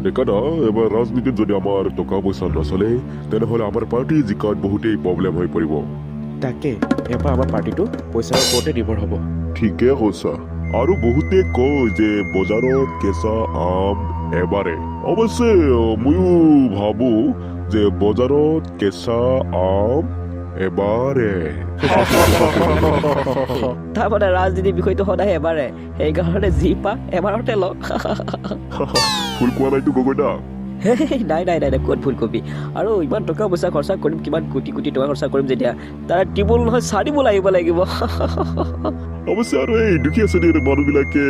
দেখা না এবাৰ ৰাজনীতিত যদি আমাৰ টকা পয়সা নচলে তেনেহ'লে আমাৰ পাৰ্টি জিকাত বহুতেই প্ৰব্লেম হৈ পৰিব তাকে এবাৰ আমাৰ পাৰ্টিটো পইচাৰ ওপৰতে নিৰ্ভৰ হ'ব ঠিকে কৈছা আৰু বহুতে কয় যে বজাৰত কেঁচা আম এবাৰে অৱশ্যে ময়ো ভাবো যে বজাৰত কেঁচা আম এবাৰে তাৰমানে ৰাজনীতিৰ বিষয়টো সদায় এবাৰে সেইকাৰণে যি পা এবাৰতে লওক ফুল কোৱা নাইতো গগৈদা নাই নাই নাই নাই ক'ত ভুল কবি আৰু ইমান টকা পইচা খৰচা কৰিম কিমান কোটি কোটি টকা খৰচা কৰিম যেতিয়া তাৰ টিবুল নহয় চাৰিবুল আহিব লাগিব অৱশ্যে আৰু এই দুখীয়া শ্ৰেণীৰ মানুহবিলাকে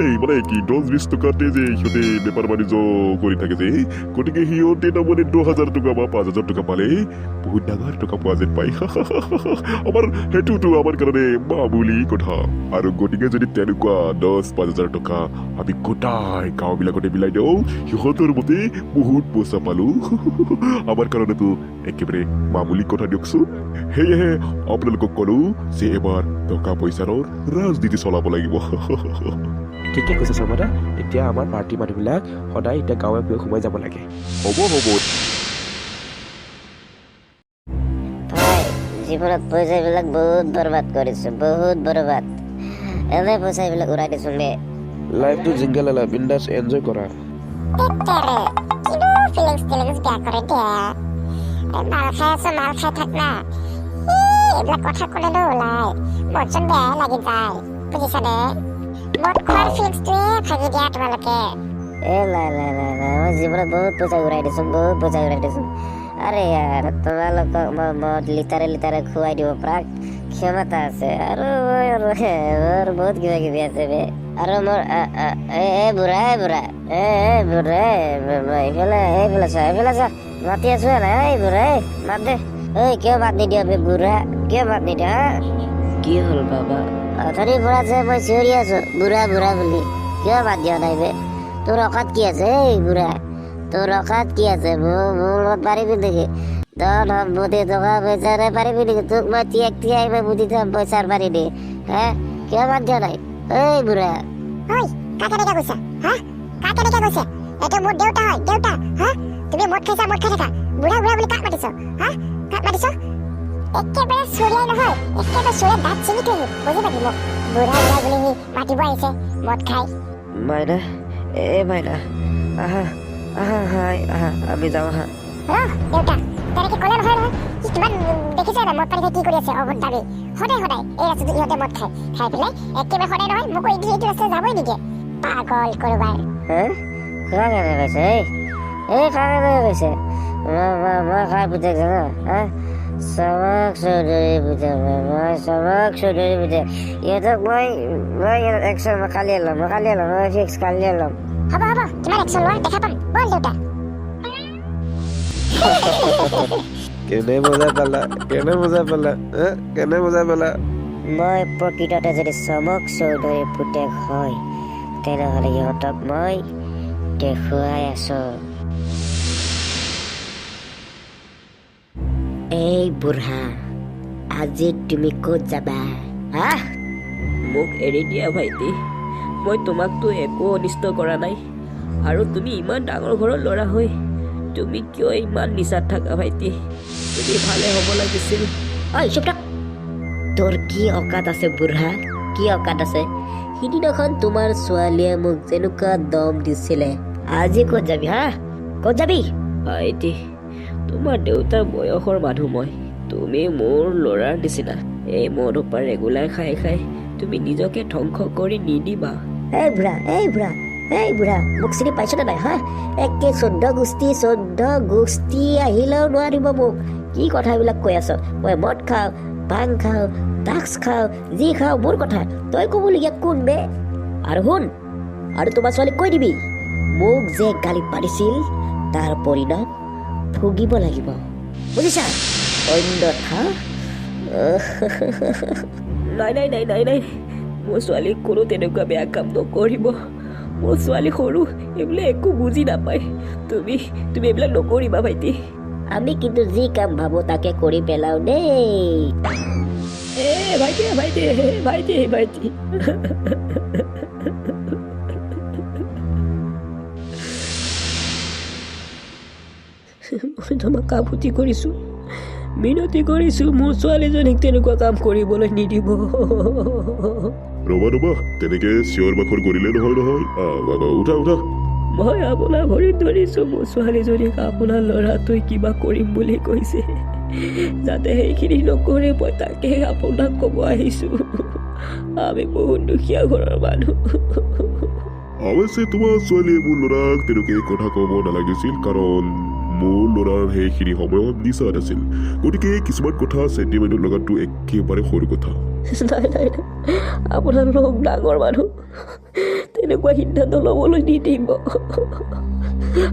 এই মানে কি 10-20 টকাতে যে সিহঁতে বেপাৰ বাণিজ্য কৰি থাকে যে গতিকে সিহঁতে তাৰমানে 10,000 টকা বা 5,000 টকা পালে বহুত ডাঙৰ টকা পোৱা যেন পায় আমাৰ সেইটোতো আমাৰ কাৰণে মামুলি কথা আৰু গতিকে যদি তেনেকুৱা 10-5,000 টকা আমি গোটাই গাঁওবিলাকতে মিলাই দিওঁ সিহঁতৰ মতে বহুত পইচা পালো আমাৰ কাৰণেতো একেবাৰে মামুলি কথা দিয়কচোন সেয়েহে আপোনালোকক ক'লো যে এবাৰ টকা পইচাৰ ৰাজনীতি চলাব লাগিব ঠিকে কৈছে শৰ্মাদা এতিয়া আমাৰ পাৰ্টি মানুহবিলাক সদায় এতিয়া গাঁৱে ভূঞে সোমাই যাব লাগে হ'ব জীৱনত পইচাবিলাক বহুত বৰবাদ কৰিছো বহুত বৰবাদ এনে পইচাবিলাক উৰাই দিছো নে লাইফটো জিংগেল লালা বিন্দাছ এনজয় কৰা ফিলিংছ বেয়া কৰে দিয়া মাল খাই আছো মাল খাই থাক না এইবিলাক কথা ক'লেনো ওলাই মনচোন বেয়া লাগি যায় বুজিছানে মদ খোৱাৰ ফিলিংছটোৱে ভাগি দিয়া তোমালোকে নাই মই জীৱনত বহুত পইচা উৰাই দিছো আৰে ইয়াৰ তোমালোকক মই মদ লিটাৰে খুৱাই দিব পৰা ক্ষমতা আছে আৰু মোৰ বহুত কিবা কিবি আছে বে আৰু মোৰ বুঢ়া এইফালে চা মাতি আছো নাই বুঢ়া মাত দে কিয় মাত নিদিয়া বে বুঢ়া কিয় মাত নিদিয়া কি হ'ল বাবা অথনিৰ পৰা যে মই চিঞৰি আছো বুঢ়া বুলি কিয় মাত দিয়া নাই বে তোৰ অকাত কি আছে বুঢ়া তোৰ অকাত কি আছে মোৰ লগত পাৰিবি নেকি ধন সম্পত্তি টকা পইচাৰে পাৰিবি নেকি তোক মই তিয়াই মই বুদ্ধি থম পইচাৰ পাৰি দি কিয় মাত দিয়া নাই বুঢ়া কাকে দেখা কৈছা এইটো মোৰ দেউতা হয় তুমি মদ খাই থাকা বুঢ়া বুলি কাক মাতিছ একেবাৰে চুৰিয়াই নহয় একেবাৰে চুৰিয়াই দাঁত চিঙি থৈ বুজি পাবি মোক বুঢ়া বুলি মাতিব আহিছে মদ খাই মাইনা মাইনা আহা আমি যাওঁ আহা দেউতা তেনেকে ক'লে নহয় সি কিমান দেখিছে না মদ পানী খাই কি কৰি আছে অভদ্ৰামি সদায় এই ৰাস্তাটো ইহঁতে মদ খাই পেলাই একেবাৰে সদায় নহয় মোক এইটো ৰাস্তা যাবই নিদিয়ে পাগল কৰোবাৰ কাকে কৈছে মই খাই পুতেক জানো চমক চৌধুৰী পুতেক ইহঁতক মই একশন কালি ল'ম মই ফিক্স কালি ল'ম হ'ব কিমান একশন লোৱা দেখা পাম বল দেউতা কেনে মজা পালা মই প্ৰকৃততে যদি চমক চৌধুৰী পুতেক হয় তেনেহ'লে ইহঁতক মই দেখুৱাই আছো এই বুঢ়া আজি তুমি ক'ত যাবা মোক এৰি দিয়া ভাইটি মই তোমাকতো একো অনিষ্ট কৰা নাই আৰু তুমি ইমান ডাঙৰ ঘৰৰ ল'ৰা হৈ তুমি কিয় ইমান নিচাত থাকা ভাইটি তুমি ভালে হ'ব লাগিছিল চুপ থাক তোৰ কি অকাত আছে বুঢ়া কি অকাত আছে সিদিনাখন তোমাৰ ছোৱালীয়ে মোক যেনেকুৱা দম দিছিলে আজি ক'ত যাবি ক'ত যাবি ভাইটি তোমাৰ দেউতাৰ বয়সৰ মানুহ মই তুমি মোৰ ল'ৰাৰ নিচিনা এই মদপা ৰেগুলাৰ খাই তুমি নিজকে ধ্বংস কৰি নিদিবা এই বুঢ়া মোক চিনি পাইছনে নাই একে 14 গোষ্ঠী আহিলেও নোৱাৰিব মোক কি কথাবিলাক কৈ আছ মই মদ খাওঁ ভাং খাওঁ ড্ৰাগছ খাওঁ যি খাওঁ মোৰ কথা তই ক'বলগীয়া কোন বে আৰু শুন আৰু তোমাৰ ছোৱালীক কৈ দিবি মোক যে গালি পাৰিছিল তাৰ পৰিণাম ভুগিব লাগিব বুজিছা অন্যথা নাই মোৰ ছোৱালীক কোনো তেনেকুৱা বেয়া কাম নকৰিব মোৰ ছোৱালী সৰু এইবিলাক একো বুজি নাপায় তুমি এইবিলাক নকৰিবা ভাইটি আমি কিন্তু যি কাম ভাবো তাকে কৰি পেলাও দেই এ ভাইটি ভাইটি ভাইটি ভাইটি মই তোমাক কাকুতি কৰিছোঁ, মিনতি কৰিছোঁ, মোৰ ছোৱালীজনীক তেনেকুৱা কাম কৰিবলৈ নিদিব। ৰবা ৰবা, তেনেকে চিঞৰ বাখৰ কৰিলে নহয় নহয়। বাবা উঠা উঠা। মই আপোনাৰ ভৰিত ধৰিছোঁ, মোৰ ছোৱালীজনীক আপোনাৰ ল'ৰাটোৱে কিবা কৰিম বুলি কৈছে, যাতে সেইখিনি নকৰে মই তাকে আপোনাক ক'ব আহিছোঁ। আমি বহুত দুখীয়া ঘৰৰ মানুহ। অৱশ্যে তোমাৰ ছোৱালীয়ে মোৰ ল'ৰাক তেনেকে কথা ক'ব নালাগিছিল, কাৰণ মোৰ ল'ৰাৰ সেইখিনি সময়ত নিচাত আছিল। গতিকে কিছুমান কথা চেণ্টিমেণ্টৰ লগাটো একেবাৰে সৰু কথা। নাই নাই নাই, আপোনাৰ লোক ডাঙৰ মানুহ, তেনেকুৱা সিদ্ধান্ত ল'বলৈ নিদিব।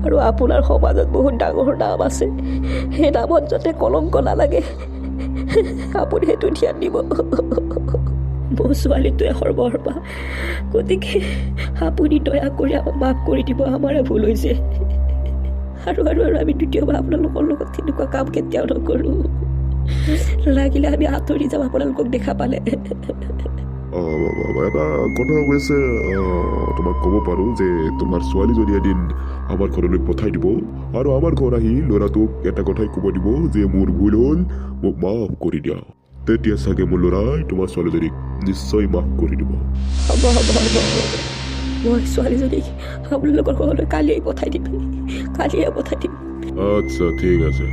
আৰু আপোনাৰ সমাজত বহুত ডাঙৰ নাম আছে, সেই নামত যাতে কলংক নালাগে, আপুনি সেইটো ধ্যান দিব। মোৰ ছোৱালীটোৱে সৰ্বসৰ্বা, গতিকে আপুনি দয়া কৰি আমাক মাফ কৰি দিব, আমাৰে ভুল হৈছে। আৰু আৰু আৰু আমি দ্বিতীয়বাৰ আপোনালোকৰ লগত তেনেকুৱা কাম কেতিয়াও নকৰোঁ। লাগিলে আমি আঁতৰি যাম আপোনালোকক দেখা পালে। এটা কথা হৈছে, তোমাক ক'ব পাৰোঁ যে তোমাৰ ছোৱালীজনী এদিন আমাৰ ঘৰলৈ পঠাই দিব, আৰু আমাৰ ঘৰ আহি ল'ৰাটোক এটা কথাই ক'ব দিব যে মোৰ ভুল হ'ল, মোক মাফ কৰি দিয়া। তেতিয়া চাগে মোৰ ল'ৰাই তোমাৰ ছোৱালীজনীক নিশ্চয় মাফ কৰি দিব। হ'ব হ'ব হ'ব, মই ছোৱালীজনীক আপোনালোকৰ ঘৰলৈ কালিয়ে পঠাই দিম, কালিয়ে পঠাই দিম। আচ্ছা ঠিক আছে।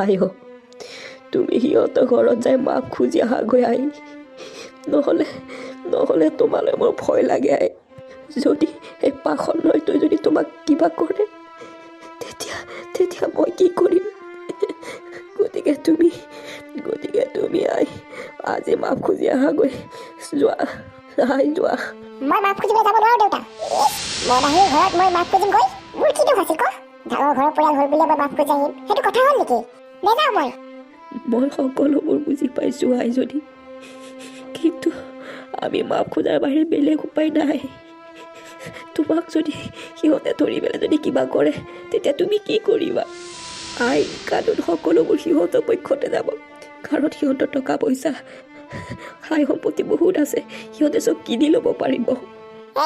আইও, তুমি সিহঁতৰ ঘৰত যাই মাক খুজি আহাগৈ আই, নহ'লে নহ'লে তোমালৈ মোৰ ভয় লাগে আই। যদি এই পাখণ্ডই যদি তোমাক কিবা কৰে, তেতিয়া তেতিয়া মই কি কৰিম? গতিকে তুমি আই আজি মাক খুজি আহাগৈ, যোৱা আই যোৱা। মই মাফ খুজিবলৈ যাব নোৱাৰো দেউতা। মই বাহিৰ ঘৰত মই মাফ খুজিম গৈ, মোৰ কি দুখ আছিল ক? ডাঙৰ ঘৰৰ পৰিয়াল হ'ল বুলি মই মাফ খুজি আহিম, সেইটো কথা হ'ল নেকি? নেযাওঁ মই। মই সকলোবোৰ বুজি পাইছোঁ আইজনী, কিন্তু আমি মাফ খোজাৰ বাহিৰে বেলেগ উপায় নাই। তোমাক যদি সিহঁতে ধৰি পেলাই যদি কিবা কৰে, তেতিয়া তুমি কি কৰিবা? আইন কানুন সকলোবোৰ সিহঁতৰ পক্ষতে যাব, কাৰণ সিহঁতৰ টকা পইচা হাই সম্পত্তি বহুত আছে, সিহঁতে চব কিনি ল'ব পাৰিব।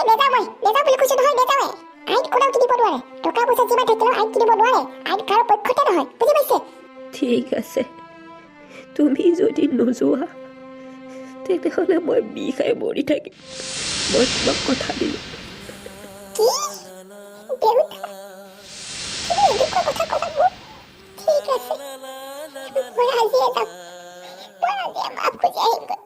নেযাওঁ বুলি কৈছোঁ নহয়, নেযাওঁ। আইন কোনেও কিনিব নোৱাৰে, টকা পইচা যিমান থাকিলেও আইন কিনিব নোৱাৰে, আইন কাৰো পক্ষতে নহয়, বুজি পাইছে? ঠিক আছে, তুমি যদি নোযোৱা তেনেহ'লে মই বিষ খাই মৰি থাকিম, মই তোমাক কথা দিলোঁ। কি? দেউতা, তুমি এনেকুৱা কথা ক'লা মোক? ঠিক আছে, মই আজিয়ে যাম, মই আজিয়ে মাফ খুজি আহিমগৈ।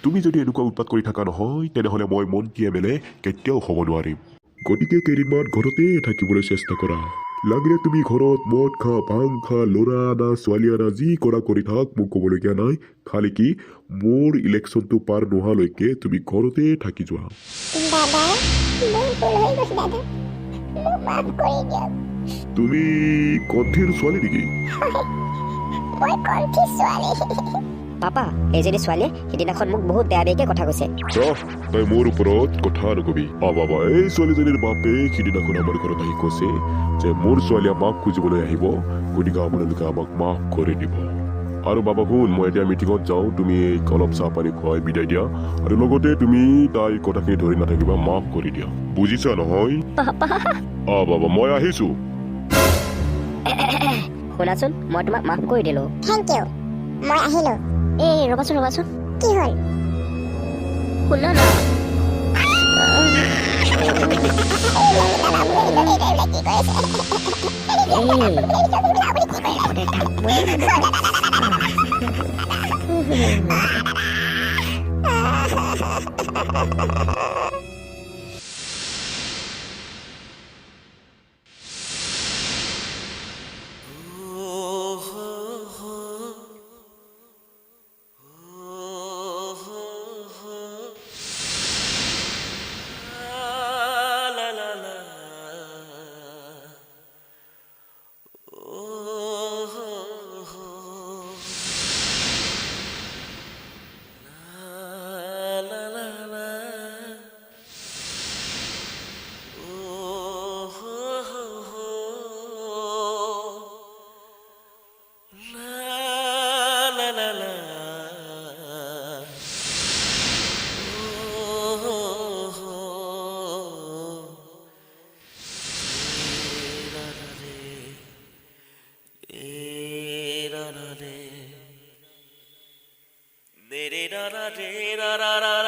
তুমি যদি এনেকুৱা উৎপাত কৰি থকা নহয়, তেনেহ'লে মই মন্ত্ৰী MLA কেতিয়াও হ'ব নোৱাৰিম। গতিকে কেইদিনমান ঘৰতে থাকিবলৈ চেষ্টা কৰা। লাগিলে তুমি ঘৰত মদ খা, ভাং খা, ল'ৰা আনা, ছোৱালী আনা, যি কৰা কৰি থাক, মোক ক'বলগীয়া নাই। খালি কি মোৰ ইলেকশ্যনটো পাৰ নোহোৱালৈকে তুমি ঘৰতে থাকি যোৱা। দাদা, মোৰ ভুল হৈ গৈছে দাদা, মোক মাফ কৰি দিয়ক। তুমি কণ্ঠীৰ ছোৱালী নেকি? মই কণ্ঠী ছোৱালী। পাপা, এইজনী ছোৱালীয়ে সিদিনাখন মোক বহুত বেয়া বেয়াকৈ কথা কৈছে। তই মোৰ ওপৰত কথা নকবি। বাবা, এই ছোৱালীজনীৰ বাপে সিদিনাখন আমাৰ ঘৰত আহি কৈছে যে মোৰ ছোৱালীয়ে মাফ খুজিবলৈ আহিব, গতিকে আপোনালোকে আমাক মাফ কৰি দিব। আৰু বাবা শুন, মই এতিয়া মিটিঙত যাওঁ, তুমি অলপ চাহ পানী খুৱাই বিদায় দিয়া, আৰু লগতে তুমি তাইৰ কথাখিনি ধৰি নাথাকিবা, মাফ কৰি দিয়া, বুজিছা নহয়? বাবা মই আহিছো। শুনাচোন, মই তোমাক মাফ কৰি দিলোঁ। থেংক ইউ, মই আহিলোঁ। এই ৰ'বাচোন কি হ'ল? শুনা না। la la Na na na na